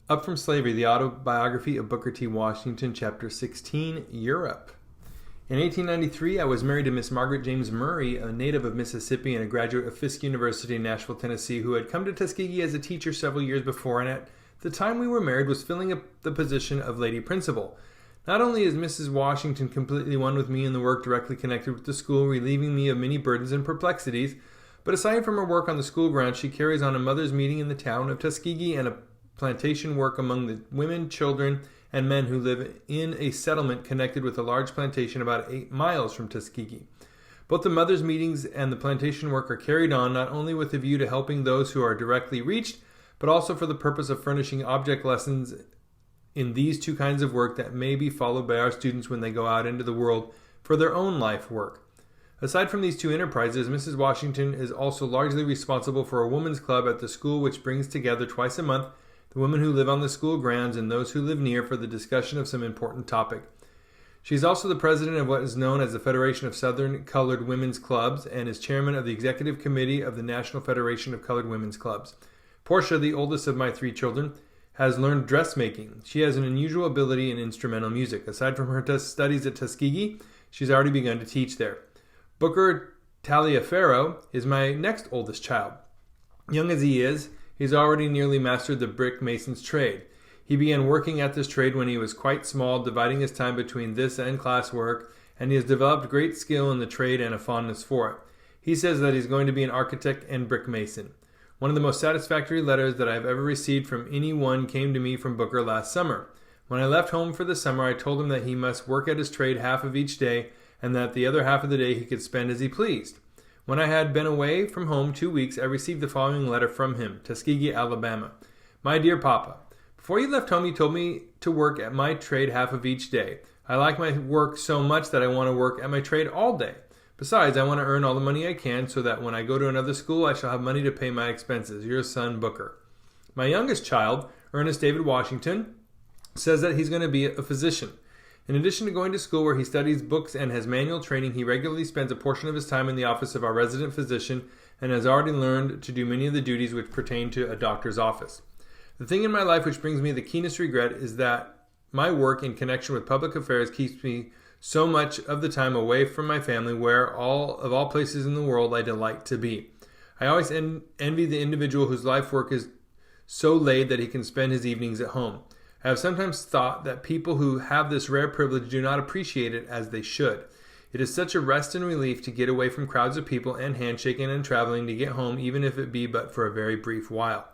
Up from Slavery, the autobiography of Booker T. Washington, Chapter 16, Europe. In 1893, I was married to Miss Margaret James Murray, a native of Mississippi and a graduate of Fisk University in Nashville, Tennessee, who had come to Tuskegee as a teacher several years before and at the time we were married was filling up the position of lady principal. Not only is Mrs. Washington completely one with me in the work directly connected with the school, relieving me of many burdens and perplexities, but aside from her work on the school grounds, she carries on a mothers' meeting in the town of Tuskegee and a plantation work among the women, children, and men who live in a settlement connected with a large plantation about 8 miles from Tuskegee. Both the mothers' meetings and the plantation work are carried on not only with a view to helping those who are directly reached, but also for the purpose of furnishing object lessons in these two kinds of work that may be followed by our students when they go out into the world for their own life work. Aside from these two enterprises, Mrs. Washington is also largely responsible for a women's club at the school which brings together twice a month the women who live on the school grounds and those who live near for the discussion of some important topic. She is also the president of what is known as the Federation of Southern Colored Women's Clubs and is chairman of the executive committee of the National Federation of Colored Women's Clubs. Portia, the oldest of my 3 children, has learned dressmaking. She has an unusual ability in instrumental music. Aside from her studies at Tuskegee, she's already begun to teach there. Booker Taliaferro is my next oldest child. Young as he is, he's already nearly mastered the brick mason's trade. He began working at this trade when he was quite small, dividing his time between this and class work, and he has developed great skill in the trade and a fondness for it. He says that he's going to be an architect and brick mason. One of the most satisfactory letters that I have ever received from anyone came to me from Booker last summer. When I left home for the summer, I told him that he must work at his trade half of each day and that the other half of the day he could spend as he pleased. When I had been away from home 2 weeks, I received the following letter from him, Tuskegee, Alabama. My dear Papa, before you left home, you told me to work at my trade half of each day. I like my work so much that I want to work at my trade all day. Besides, I want to earn all the money I can so that when I go to another school, I shall have money to pay my expenses. Your son, Booker. My youngest child, Ernest David Washington, says that he's going to be a physician. In addition to going to school where he studies books and has manual training, he regularly spends a portion of his time in the office of our resident physician and has already learned to do many of the duties which pertain to a doctor's office. The thing in my life which brings me the keenest regret is that my work in connection with public affairs keeps me so much of the time away from my family where of all places in the world I delight to be. I always envy the individual whose life work is so laid that he can spend his evenings at home. I have sometimes thought that people who have this rare privilege do not appreciate it as they should. It is such a rest and relief to get away from crowds of people and handshaking and traveling to get home, even if it be but for a very brief while.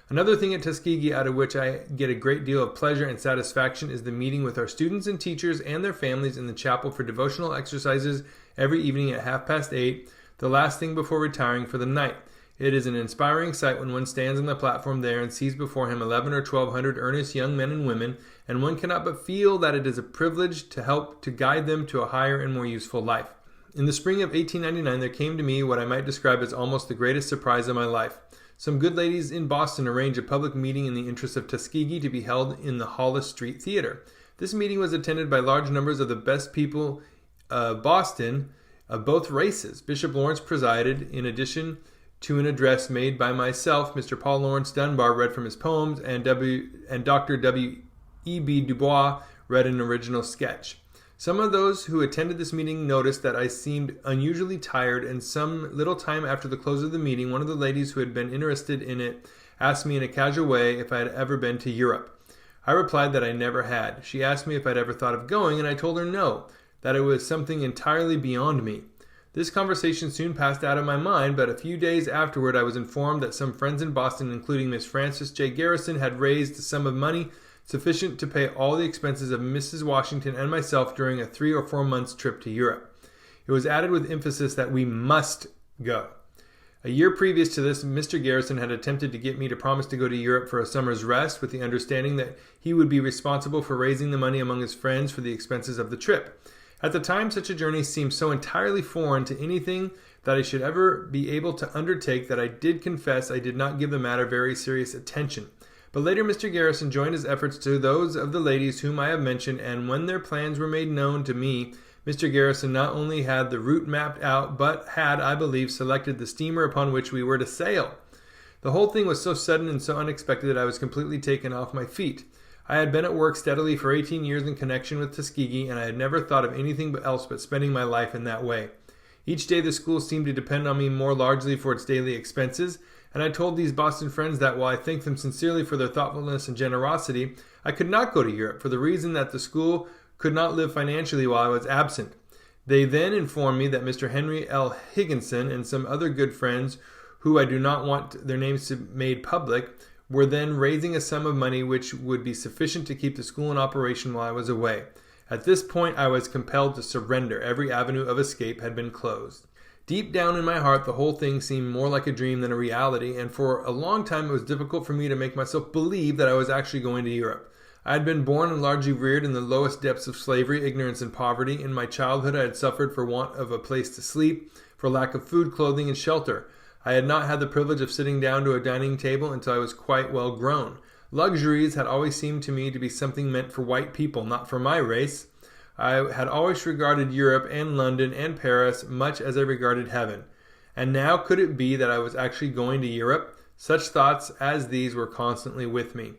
Another thing at Tuskegee out of which I get a great deal of pleasure and satisfaction is the meeting with our students and teachers and their families in the chapel for devotional exercises every evening at 8:30, the last thing before retiring for the night. It is an inspiring sight when one stands on the platform there and sees before him 11 or 1,200 earnest young men and women, and one cannot but feel that it is a privilege to help to guide them to a higher and more useful life. In the spring of 1899, there came to me what I might describe as almost the greatest surprise of my life. Some good ladies in Boston arranged a public meeting in the interest of Tuskegee to be held in the Hollis Street Theater. This meeting was attended by large numbers of the best people of Boston of both races. Bishop Lawrence presided. In addition to an address made by myself, Mr. Paul Lawrence Dunbar read from his poems, and Dr. W.E.B. Du Bois read an original sketch. Some of those who attended this meeting noticed that I seemed unusually tired, and some little time after the close of the meeting, one of the ladies who had been interested in it asked me in a casual way if I had ever been to Europe. I replied that I never had. She asked me if I'd ever thought of going, and I told her no, that it was something entirely beyond me. This conversation soon passed out of my mind, but a few days afterward I was informed that some friends in Boston, including Miss Frances J. Garrison, had raised a sum of money sufficient to pay all the expenses of Mrs. Washington and myself during a 3 or 4 months trip to Europe. It was added with emphasis that we must go. A year previous to this, Mr. Garrison had attempted to get me to promise to go to Europe for a summer's rest with the understanding that he would be responsible for raising the money among his friends for the expenses of the trip. At the time, such a journey seemed so entirely foreign to anything that I should ever be able to undertake that I did confess I did not give the matter very serious attention. But later Mr. Garrison joined his efforts to those of the ladies whom I have mentioned, and when their plans were made known to me, Mr. Garrison not only had the route mapped out, but had, I believe, selected the steamer upon which we were to sail. The whole thing was so sudden and so unexpected that I was completely taken off my feet. I had been at work steadily for 18 years in connection with Tuskegee, and I had never thought of anything else but spending my life in that way. Each day the school seemed to depend on me more largely for its daily expenses, and I told these Boston friends that while I thanked them sincerely for their thoughtfulness and generosity, I could not go to Europe for the reason that the school could not live financially while I was absent. They then informed me that Mr. Henry L. Higginson and some other good friends, who I do not want their names made public, were then raising a sum of money which would be sufficient to keep the school in operation while I was away. At this point I was compelled to surrender. Every avenue of escape had been closed. Deep down in my heart, the whole thing seemed more like a dream than a reality, and for a long time it was difficult for me to make myself believe that I was actually going to Europe. I had been born and largely reared in the lowest depths of slavery, ignorance, and poverty. In my childhood I had suffered for want of a place to sleep, for lack of food, clothing, and shelter. I had not had the privilege of sitting down to a dining table until I was quite well grown. Luxuries had always seemed to me to be something meant for white people, not for my race. I had always regarded Europe and London and Paris much as I regarded heaven. And now could it be that I was actually going to Europe? Such thoughts as these were constantly with me.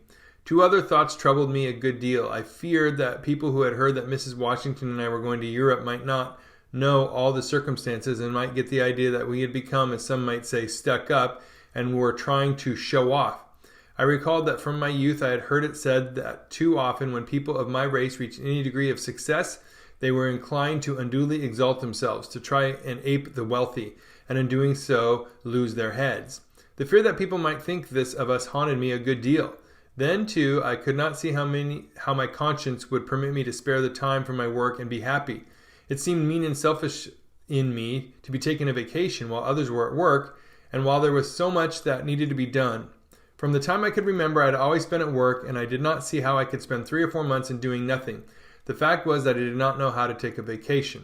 Two other thoughts troubled me a good deal. I feared that people who had heard that Mrs. Washington and I were going to Europe might not know all the circumstances and might get the idea that we had become, as some might say, stuck up and were trying to show off. I recalled that from my youth I had heard it said that too often when people of my race reached any degree of success, they were inclined to unduly exalt themselves, to try and ape the wealthy, and in doing so lose their heads. The fear that people might think this of us haunted me a good deal. Then, too, I could not see how my conscience would permit me to spare the time from my work and be happy. It seemed mean and selfish in me to be taking a vacation while others were at work, and while there was so much that needed to be done. From the time I could remember, I had always been at work, and I did not see how I could spend 3 or 4 months in doing nothing. The fact was that I did not know how to take a vacation.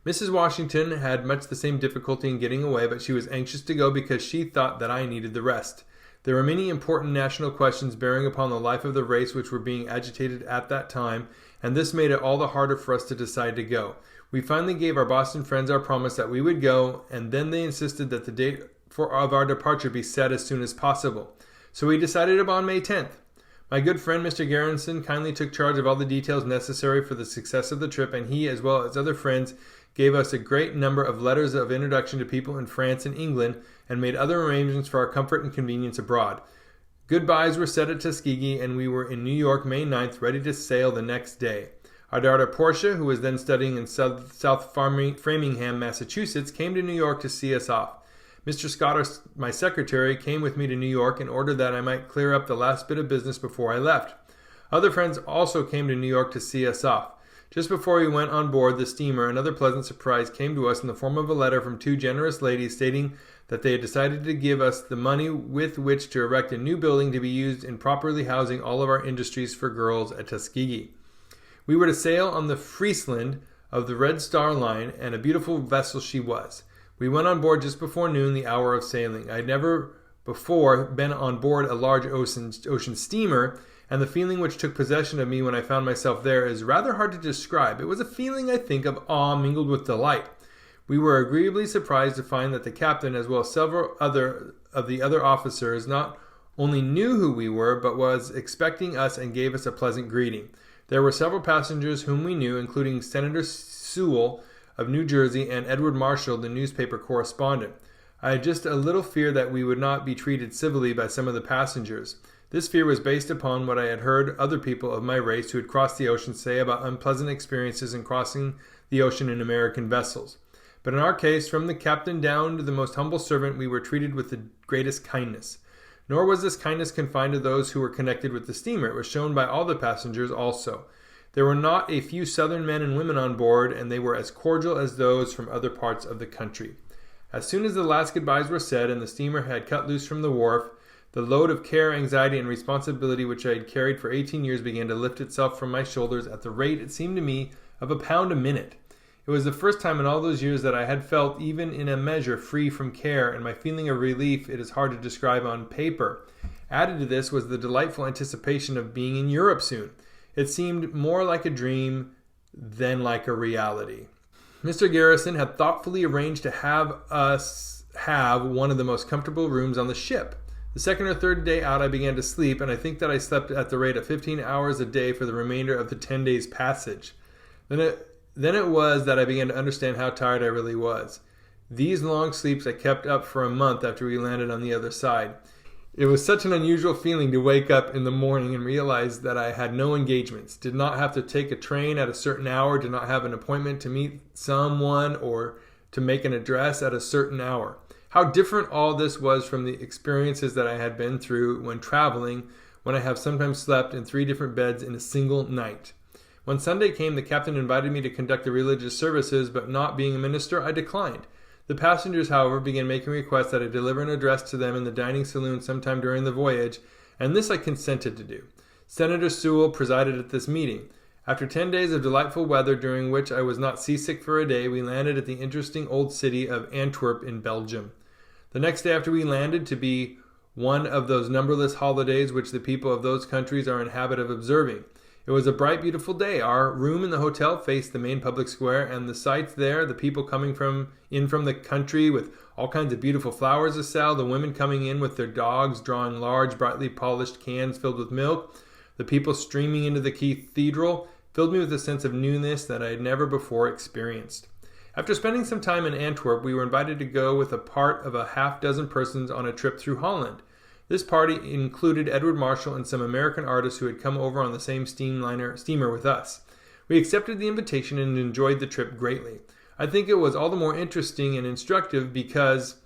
Mrs. Washington had much the same difficulty in getting away, but she was anxious to go because she thought that I needed the rest. There were many important national questions bearing upon the life of the race which were being agitated at that time, and this made it all the harder for us to decide to go. We finally gave our Boston friends our promise that we would go, and then they insisted that the date of our departure be set as soon as possible. So we decided upon May 10th. My good friend Mr. Garrison kindly took charge of all the details necessary for the success of the trip, and he, as well as other friends, gave us a great number of letters of introduction to people in France and England, and made other arrangements for our comfort and convenience abroad. Goodbyes were said at Tuskegee, and we were in New York May 9th, ready to sail the next day. Our daughter Portia, who was then studying in South Framingham, Massachusetts, came to New York to see us off. Mr. Scott, my secretary, came with me to New York in order that I might clear up the last bit of business before I left. Other friends also came to New York to see us off. Just before we went on board the steamer, another pleasant surprise came to us in the form of a letter from 2 generous ladies stating that they had decided to give us the money with which to erect a new building to be used in properly housing all of our industries for girls at Tuskegee. We were to sail on the Friesland of the Red Star Line, and a beautiful vessel she was. We went on board just before noon, the hour of sailing. I had never before been on board a large ocean steamer, and the feeling which took possession of me when I found myself there is rather hard to describe. It was a feeling, I think, of awe mingled with delight. We were agreeably surprised to find that the captain, as well as several of the other officers, not only knew who we were, but was expecting us and gave us a pleasant greeting. There were several passengers whom we knew, including Senator Sewell of New Jersey and Edward Marshall, the newspaper correspondent. I had just a little fear that we would not be treated civilly by some of the passengers. This fear was based upon what I had heard other people of my race who had crossed the ocean say about unpleasant experiences in crossing the ocean in American vessels. But in our case, from the captain down to the most humble servant, we were treated with the greatest kindness. Nor was this kindness confined to those who were connected with the steamer. It was shown by all the passengers also. There were not a few Southern men and women on board, and they were as cordial as those from other parts of the country. As soon as the last goodbyes were said and the steamer had cut loose from the wharf, the load of care, anxiety, and responsibility which I had carried for 18 years began to lift itself from my shoulders at the rate, it seemed to me, of £1 a minute. It was the first time in all those years that I had felt, even in a measure, free from care, and my feeling of relief it is hard to describe on paper. Added to this was the delightful anticipation of being in Europe soon. It seemed more like a dream than like a reality. Mr. Garrison had thoughtfully arranged to have us have one of the most comfortable rooms on the ship. The second or third day out, I began to sleep, and I think that I slept at the rate of 15 hours a day for the remainder of the 10 days' passage. Then it was that I began to understand how tired I really was. These long sleeps I kept up for a month after we landed on the other side. It was such an unusual feeling to wake up in the morning and realize that I had no engagements, did not have to take a train at a certain hour, did not have an appointment to meet someone or to make an address at a certain hour. How different all this was from the experiences that I had been through when traveling, when I have sometimes slept in 3 different beds in a single night. When Sunday came, the captain invited me to conduct the religious services, but not being a minister, I declined. The passengers, however, began making requests that I deliver an address to them in the dining saloon sometime during the voyage, and this I consented to do. Senator Sewell presided at this meeting. After 10 days of delightful weather, during which I was not seasick for a day, we landed at the interesting old city of Antwerp in Belgium. The next day after we landed, to be one of those numberless holidays which the people of those countries are in habit of observing. It was a bright, beautiful day. Our room in the hotel faced the main public square, and the sights there, the people coming from the country with all kinds of beautiful flowers to sell, the women coming in with their dogs drawing large, brightly polished cans filled with milk, the people streaming into the cathedral, filled me with a sense of newness that I had never before experienced. After spending some time in Antwerp, we were invited to go with a part of a half-dozen persons on a trip through Holland. This party included Edward Marshall and some American artists who had come over on the same steamer with us. We accepted the invitation and enjoyed the trip greatly. I think it was all the more interesting and instructive because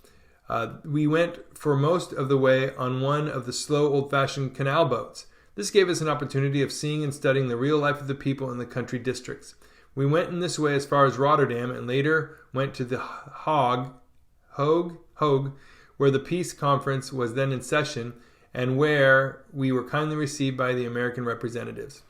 we went for most of the way on one of the slow, old-fashioned canal boats. This gave us an opportunity of seeing and studying the real life of the people in the country districts. We went in this way as far as Rotterdam and later went to the Hague, where the peace conference was then in session and where we were kindly received by the American representatives.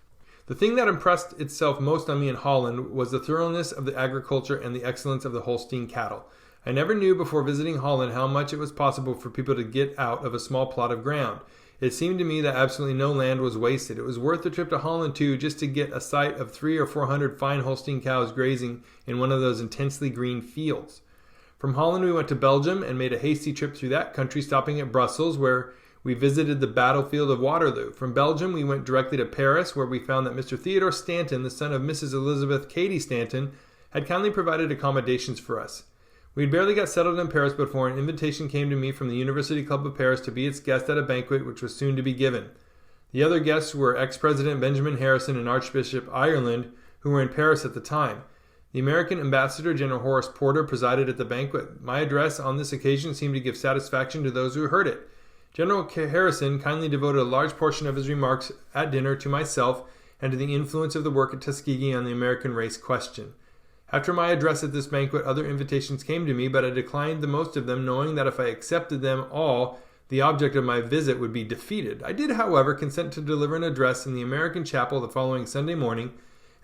The thing that impressed itself most on me in Holland was the thoroughness of the agriculture and the excellence of the Holstein cattle. I never knew before visiting Holland how much it was possible for people to get out of a small plot of ground. It seemed to me that absolutely no land was wasted. It was worth the trip to Holland, too, just to get a sight of 300 or 400 fine Holstein cows grazing in one of those intensely green fields. From Holland, we went to Belgium and made a hasty trip through that country, stopping at Brussels, where we visited the battlefield of Waterloo. From Belgium, we went directly to Paris, where we found that Mr. Theodore Stanton, the son of Mrs. Elizabeth Cady Stanton, had kindly provided accommodations for us. We had barely got settled in Paris before an invitation came to me from the University Club of Paris to be its guest at a banquet which was soon to be given. The other guests were ex-President Benjamin Harrison and Archbishop Ireland, who were in Paris at the time. The American Ambassador, General Horace Porter, presided at the banquet. My address on this occasion seemed to give satisfaction to those who heard it. General Harrison kindly devoted a large portion of his remarks at dinner to myself and to the influence of the work at Tuskegee on the American race question. After my address at this banquet, other invitations came to me, but I declined the most of them, knowing that if I accepted them all, the object of my visit would be defeated. I did, however, consent to deliver an address in the American chapel the following Sunday morning,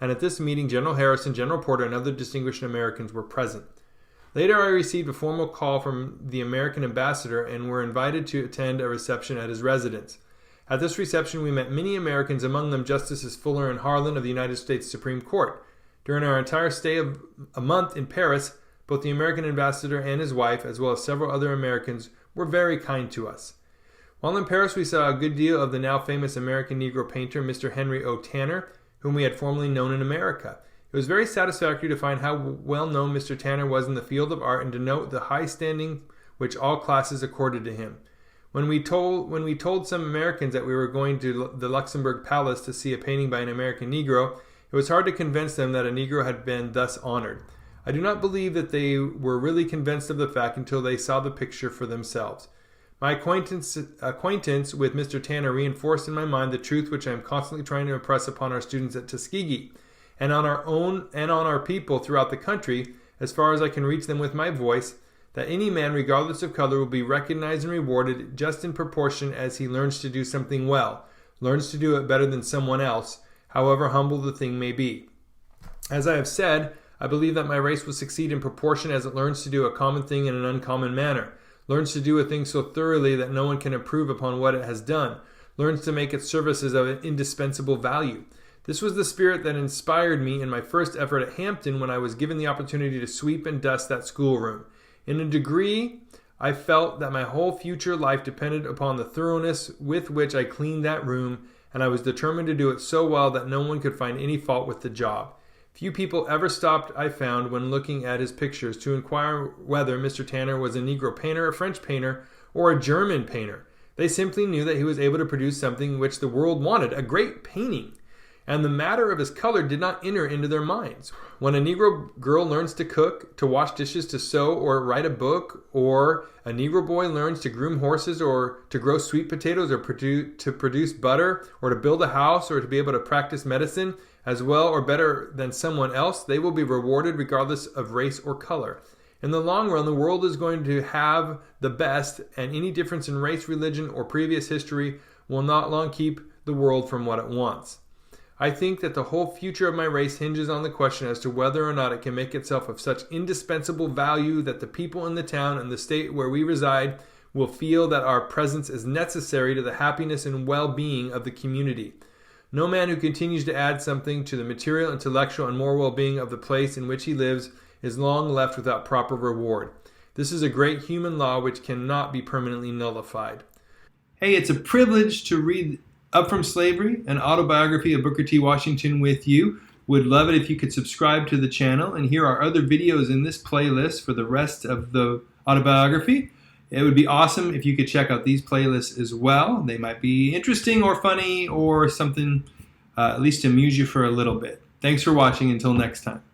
and at this meeting General Harrison, General Porter, and other distinguished Americans were present. Later I received a formal call from the American ambassador and were invited to attend a reception at his residence. At this reception we met many Americans, among them Justices Fuller and Harlan of the United States Supreme Court. During our entire stay of a month in Paris, both the American ambassador and his wife, as well as several other Americans, were very kind to us. While in Paris, we saw a good deal of the now famous American Negro painter, Mr. Henry O. Tanner, whom we had formerly known in America. It was very satisfactory to find how well known Mr. Tanner was in the field of art and to note the high standing which all classes accorded to him. When we told some Americans that we were going to the Luxembourg Palace to see a painting by an American Negro, it was hard to convince them that a Negro had been thus honored. I do not believe that they were really convinced of the fact until they saw the picture for themselves. My acquaintance with Mr. Tanner reinforced in my mind the truth which I am constantly trying to impress upon our students at Tuskegee, and on our people throughout the country, as far as I can reach them with my voice, that any man, regardless of color, will be recognized and rewarded just in proportion as he learns to do something well, learns to do it better than someone else, however humble the thing may be. As I have said, I believe that my race will succeed in proportion as it learns to do a common thing in an uncommon manner, learns to do a thing so thoroughly that no one can improve upon what it has done, learns to make its services of an indispensable value. This was the spirit that inspired me in my first effort at Hampton when I was given the opportunity to sweep and dust that schoolroom. In a degree, I felt that my whole future life depended upon the thoroughness with which I cleaned that room, and I was determined to do it so well that no one could find any fault with the job. Few people ever stopped, I found, when looking at his pictures to inquire whether Mr. Tanner was a Negro painter, a French painter, or a German painter. They simply knew that he was able to produce something which the world wanted, a great painting. And the matter of his color did not enter into their minds. When a Negro girl learns to cook, to wash dishes, to sew, or write a book, or a Negro boy learns to groom horses, or to grow sweet potatoes, or to produce butter, or to build a house, or to be able to practice medicine as well or better than someone else, they will be rewarded regardless of race or color. In the long run, the world is going to have the best, and any difference in race, religion, or previous history will not long keep the world from what it wants. I think that the whole future of my race hinges on the question as to whether or not it can make itself of such indispensable value that the people in the town and the state where we reside will feel that our presence is necessary to the happiness and well-being of the community. No man who continues to add something to the material, intellectual, and moral well-being of the place in which he lives is long left without proper reward. This is a great human law which cannot be permanently nullified. Hey, it's a privilege to read Up From Slavery, an autobiography of Booker T. Washington with you. Would love it if you could subscribe to the channel, and here are other videos in this playlist for the rest of the autobiography. It would be awesome if you could check out these playlists as well. They might be interesting or funny or something, at least amuse you for a little bit. Thanks for watching. Until next time.